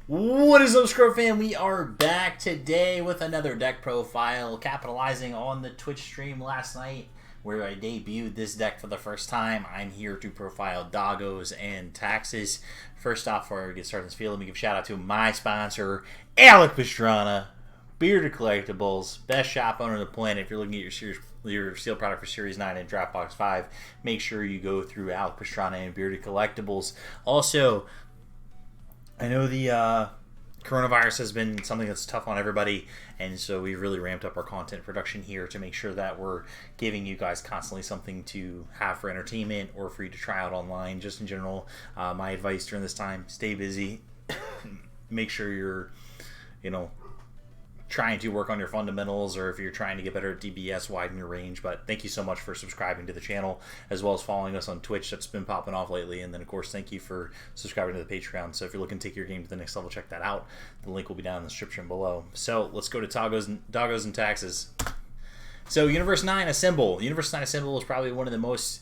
What is up, Scrub fam? We are back today with another deck profile, capitalizing on the Twitch stream last night where I debuted this deck for the first time. I'm here to profile Doggos and Taxes. First off, before I get started in this field, let me give a shout out to my sponsor, Alec Pastrana, Bearded Collectibles, best shop owner on the planet. If you're looking at your steel product for Series 9 and Draft Box 5, make sure you go through Alec Pastrana and Bearded Collectibles. Also, I know the coronavirus has been something that's tough on everybody, and so we've really ramped up our content production here to make sure that we're giving you guys constantly something to have for entertainment or for you to try out online. Just in general, my advice during this time, stay busy. Make sure you're, trying to work on your fundamentals, or if you're trying to get better at DBS, widen your range. But thank you so much for subscribing to the channel, as well as following us on Twitch. That's been popping off lately. And then, of course, thank you for subscribing to the Patreon. So if you're looking to take your game to the next level, check that out. The link will be down in the description below. So let's go to Doggos and Taxes. So Universe 9 Assemble. Universe 9 Assemble is probably one of the most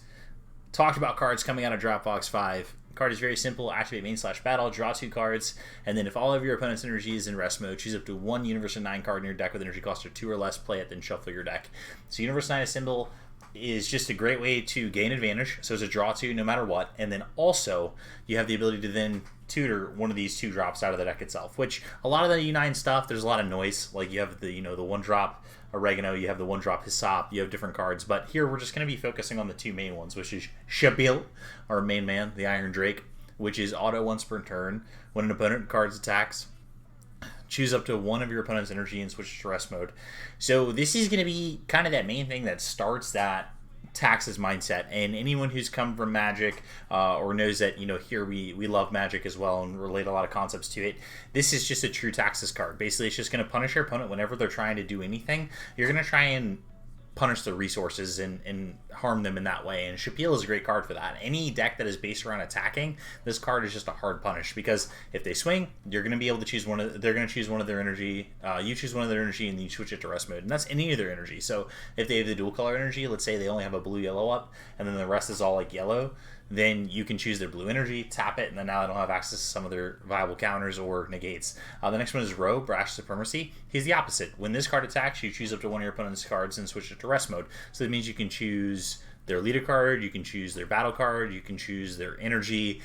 talked about cards coming out of Dropbox 5. Card is very simple. Activate main/battle, draw 2 cards, and then if all of your opponent's energy is in rest mode, choose up to 1 Universe 9 card in your deck with energy cost of 2 or less, play it, then shuffle your deck. So Universe 9 Assemble is just a great way to gain advantage. So it's a draw 2 no matter what, and then also you have the ability to then tutor one of these 2 drops out of the deck itself, which a lot of the U9 stuff, there's a lot of noise. Like you have the, the 1-drop Oregano, you have the 1-drop Hyssop, you have different cards, but here we're just going to be focusing on the 2 main ones, which is Shabil, our main man, the Iron Drake, which is auto once per turn. When an opponent card's attacks, choose up to 1 of your opponent's energy and switch to rest mode. So this is going to be kind of that main thing that starts that Taxes mindset. And anyone who's come from Magic or knows that, here we love Magic as well and relate a lot of concepts to it, this is just a true Taxes card. Basically, it's just going to punish your opponent whenever they're trying to do anything. You're going to try and punish the resources and harm them in that way, and Shabil is a great card for that. Any deck that is based around attacking, this card is just a hard punish, because if they swing, you're going to be able to choose they're going to choose one of their energy, you choose one of their energy, and you switch it to rest mode, and that's any of their energy. So if they have the dual color energy, let's say they only have a blue-yellow up, and then the rest is all like yellow, then you can choose their blue energy, tap it, and then now they don't have access to some of their viable counters or negates. The next one is Ro, Brash Supremacy. He's the opposite. When this card attacks, you choose up to 1 of your opponent's cards and switch it to rest mode. So that means you can choose their leader card, you can choose their battle card, you can choose their energy,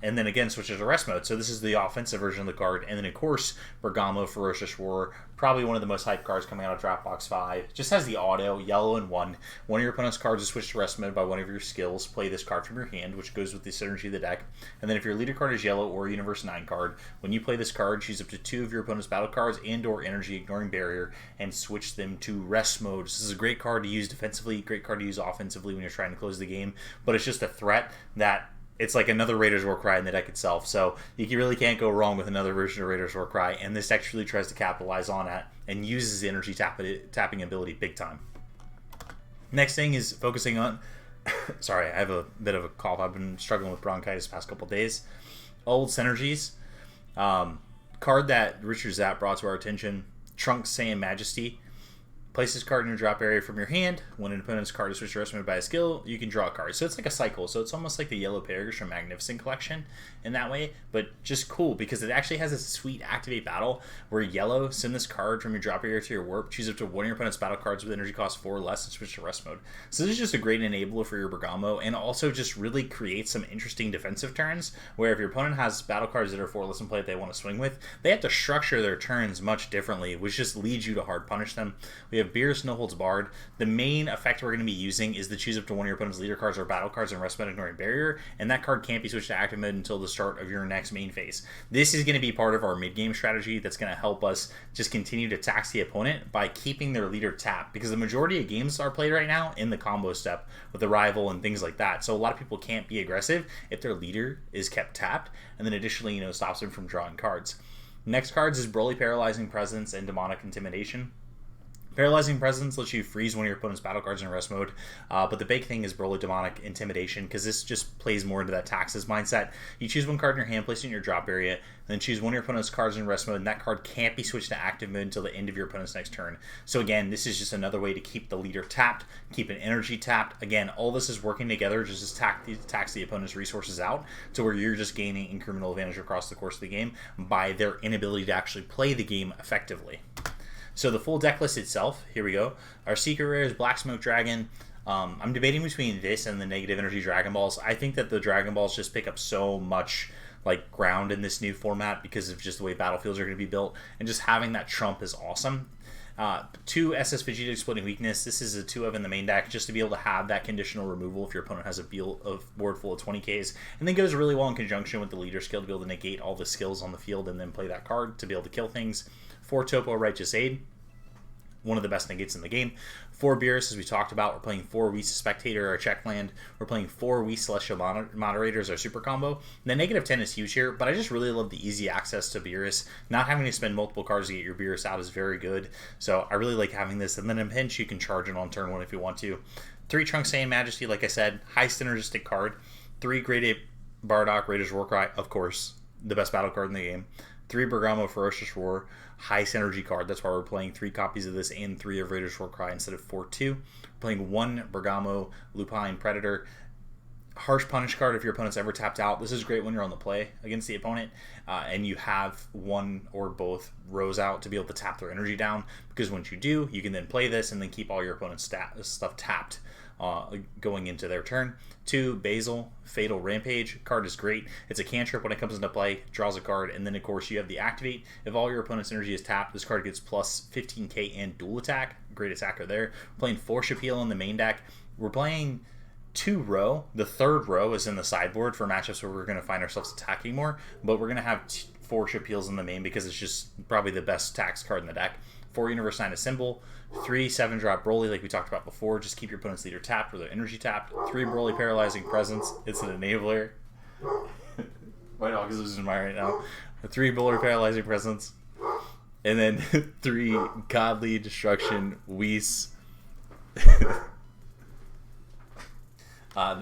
and then again switch it to rest mode. So this is the offensive version of the card. And then of course Bergamo, Ferocious Roar, probably one of the most hyped cards coming out of Dropbox 5. Just has the auto, yellow and 1. One of your opponent's cards is switched to rest mode by one of your skills. Play this card from your hand, which goes with the synergy of the deck. And then if your leader card is yellow or a Universe 9 card, when you play this card, choose up to 2 of your opponent's battle cards and or energy, ignoring barrier, and switch them to rest mode. So this is a great card to use defensively, great card to use offensively when you're trying to close the game. But it's just a threat that it's like another Raiders Warcry in the deck itself. So you really can't go wrong with another version of Raiders Warcry, and this deck really tries to capitalize on that and uses the energy tapping ability big time. Next thing is focusing on sorry, I have a bit of a cough. I've been struggling with bronchitis the past couple days. Old Synergies. Card that Richard Zapp brought to our attention. Trunks Saiyan Majesty. Place this card in your drop area from your hand. When an opponent's card is switched to rest mode by a skill, you can draw a card. So it's like a cycle. So it's almost like the Yellow Paragraphs from Magnificent Collection in that way, but just cool because it actually has a sweet activate battle where yellow, send this card from your drop area to your warp, choose up to 1 of your opponent's battle cards with energy cost 4 or less, and switch to rest mode. So this is just a great enabler for your Bergamo, and also just really creates some interesting defensive turns where if your opponent has battle cards that are 4 or less in play that they want to swing with, they have to structure their turns much differently, which just leads you to hard punish them. We have Beerus, No Holds Barred. The main effect we're going to be using is to choose up to 1 of your opponent's leader cards or battle cards in rest mode, ignoring barrier, and that card can't be switched to active mode until the start of your next main phase. This is going to be part of our mid-game strategy that's going to help us just continue to tax the opponent by keeping their leader tapped, because the majority of games are played right now in the combo step with the rival and things like that. So a lot of people can't be aggressive if their leader is kept tapped, and then additionally, stops them from drawing cards. Next cards is Broly, Paralyzing Presence, and Demonic Intimidation. Paralyzing Presence lets you freeze one of your opponent's battle cards in rest mode, but the big thing is Broly Demonic Intimidation, because this just plays more into that taxes mindset. You choose one card in your hand, place it in your drop area, and then choose one of your opponent's cards in rest mode, and that card can't be switched to active mode until the end of your opponent's next turn. So again, this is just another way to keep the leader tapped, keep an energy tapped. Again, all this is working together just to tax the opponent's resources out to where you're just gaining incremental advantage across the course of the game by their inability to actually play the game effectively. So the full deck list itself, here we go. Our secret rare is Black Smoke Dragon. I'm debating between this and the Negative Energy Dragon Balls. I think that the Dragon Balls just pick up so much like ground in this new format because of just the way battlefields are going to be built, and just having that trump is awesome. 2 SS Vegeta Exploding Weakness. This is a 2 of in the main deck, just to be able to have that conditional removal if your opponent has a board full of 20Ks, and then goes really well in conjunction with the leader skill to be able to negate all the skills on the field and then play that card to be able to kill things. 4 Topo Righteous Aid, one of the best negates in the game. 4 Beerus, as we talked about. We're playing 4 Whis Spectator, our check land. We're playing 4 Whis Celestial Moderators, our super combo. The negative 10 is huge here, but I just really love the easy access to Beerus. Not having to spend multiple cards to get your Beerus out is very good. So I really like having this. And then in pinch, you can charge it on turn 1 if you want to. 3 Trunks Saiyan Majesty, like I said, high synergistic card. 3 Great Ape Bardock, Raider's Warcry, of course, the best battle card in the game. 3 Bergamo Ferocious Roar, high synergy card. That's why we're playing 3 copies of this and 3 of Raider's Warcry instead of 4-2. We're playing 1 Bergamo Lupine Predator. Harsh Punish card if your opponent's ever tapped out. This is great when you're on the play against the opponent and you have one or both rows out to be able to tap their energy down, because once you do, you can then play this and then keep all your opponent's stuff tapped going into their turn. 2 Basil Fatal Rampage card is great. It's a cantrip when it comes into play, draws a card, and then of course you have the activate. If all your opponent's energy is tapped, this card gets plus 15k and dual attack. Great attacker there. We're playing 4 Shapiel in the main deck. We're playing 2 Row. The 3rd row is in the sideboard for matchups where we're going to find ourselves attacking more, but we're going to have 4 Shapiels in the main because it's just probably the best tax card in the deck. 4 Universe 9 a Symbol. 3 7-drop Broly, like we talked about before. Just keep your opponent's leader tapped or their energy tapped. 3 Broly Paralyzing Presence. It's an enabler. My dog is losing my right now. 3 Broly Paralyzing Presence. And then 3 Godly Destruction Whis. And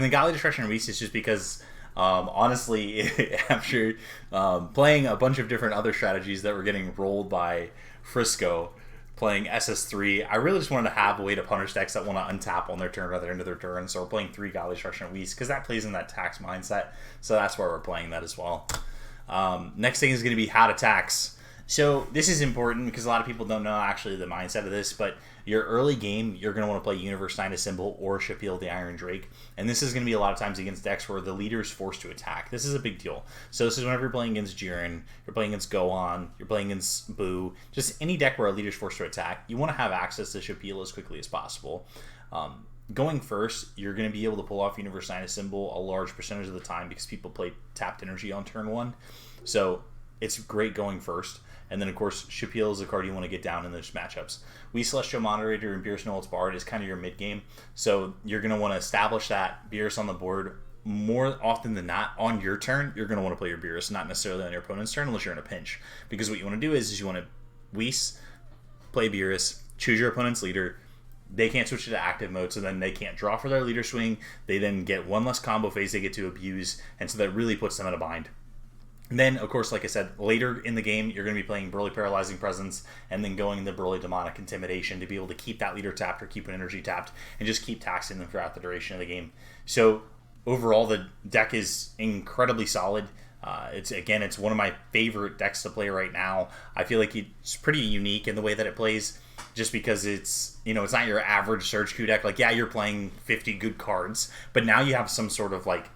the Godly Destruction Whis is just because, honestly, after playing a bunch of different other strategies that were getting rolled by Frisco, playing SS3, I really just wanted to have a way to punish decks that want to untap on their turn rather than end of their turn. So we're playing 3 Godly Destruction Whis because that plays in that tax mindset. So that's why we're playing that as well. Next thing is going to be how to tax. So this is important because a lot of people don't know actually the mindset of this, but your early game, you're going to want to play Universe 9 a Symbol or Shapiel the Iron Drake. And this is going to be a lot of times against decks where the leader is forced to attack. This is a big deal. So this is whenever you're playing against Jiren, you're playing against Gohan, you're playing against Boo, just any deck where a leader is forced to attack, you want to have access to Shapiel as quickly as possible. Going first, you're going to be able to pull off Universe 9 a Symbol a large percentage of the time because people play tapped energy on turn 1. So it's great going first. And then, of course, Shapiel is a card you want to get down in those matchups. Whis Celestial Moderator and Beerus Noel's Bard is kind of your mid-game. So you're going to want to establish that Beerus on the board more often than not. On your turn, you're going to want to play your Beerus, not necessarily on your opponent's turn unless you're in a pinch. Because what you want to do is you want to Whis, play Beerus, choose your opponent's leader. They can't switch it to active mode, so then they can't draw for their leader swing. They then get one less combo phase they get to abuse, and so that really puts them in a bind. And then, of course, like I said, later in the game, you're going to be playing Broly Paralyzing Presence and then going the Broly Demonic Intimidation to be able to keep that leader tapped or keep an energy tapped and just keep taxing them throughout the duration of the game. So overall, the deck is incredibly solid. It's one of my favorite decks to play right now. I feel like it's pretty unique in the way that it plays, just because it's not your average Surgeku deck. Like, yeah, you're playing 50 good cards, but now you have some sort of like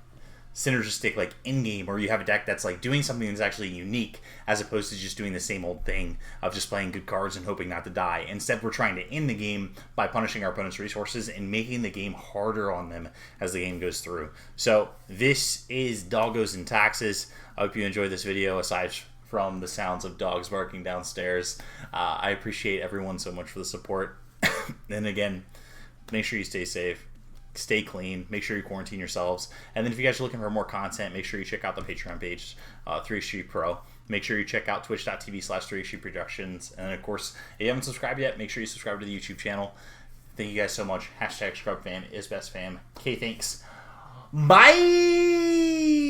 synergistic like in game, or you have a deck that's like doing something that's actually unique as opposed to just doing the same old thing of just playing good cards and hoping not to die. Instead, we're trying to end the game by punishing our opponent's resources and making the game harder on them as the game goes through. So this is Doggos and Taxes. I hope you enjoyed this video aside from the sounds of dogs barking downstairs. I appreciate everyone so much for the support. And again, make sure you stay safe, stay clean, make sure you quarantine yourselves, and then if you guys are looking for more content, make sure you check out the Patreon page, 3 Street Pro. make sure you check out twitch.tv/3issue productions. And of course, if you haven't subscribed yet, make sure you subscribe to the YouTube channel. Thank you guys so much. #ScrubFam is best fam. Okay, thanks. Bye!